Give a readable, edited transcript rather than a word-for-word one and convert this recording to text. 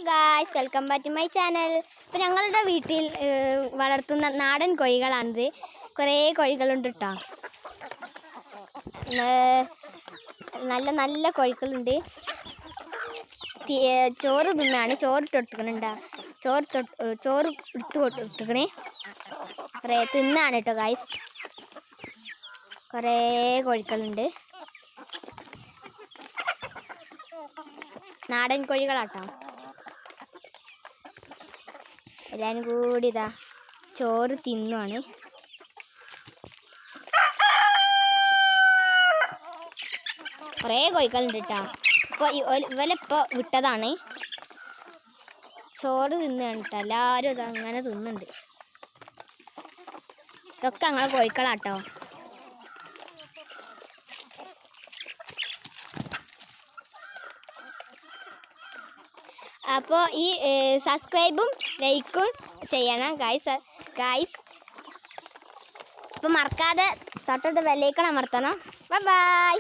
Guys, welcome back to my channel. ഇപ്പോൾ ഞങ്ങളുടെ വീട്ടിൽ വളർത്തുന്ന നാടൻ കോഴികളാണിത്. കുറേ കോഴികളുണ്ട് കേട്ടോ. നല്ല നല്ല കോഴികളുണ്ട്. ചോറ് തിന്നാണ്. ചോറ് തൊട്ടിക്കണുണ്ടാ. ചോറ് എടുത്ത് കൊടുത്തിക്കണേ. കുറേ തിന്നാണ് കേട്ടോ ഗായ്സ്. കുറേ കോഴികളുണ്ട്. നാടൻ കോഴികളാട്ടോ. എല്ലാവരും കൂടി ഇതാ ചോറ് തിന്നുവാണ്. കുറേ കോഴികളുണ്ട് കേട്ടോ. ഇപ്പോൾ ഇവലിപ്പോൾ വിട്ടതാണ്. ചോറ് തിന്നുകയാണ് കേട്ടോ. എല്ലാവരും ഇത് അങ്ങനെ തിന്നുന്നുണ്ട്. ഇതൊക്കെ ഞങ്ങളെ കോഴിക്കളാട്ടോ. അപ്പോൾ ഈ സബ്സ്ക്രൈബും ലൈക്കും ചെയ്യണം ഗായ്സ്. അപ്പോൾ മറക്കാതെ തൊട്ടടുത്ത ബെല്ലൈക്കൺ അമർത്തണം. ബൈ.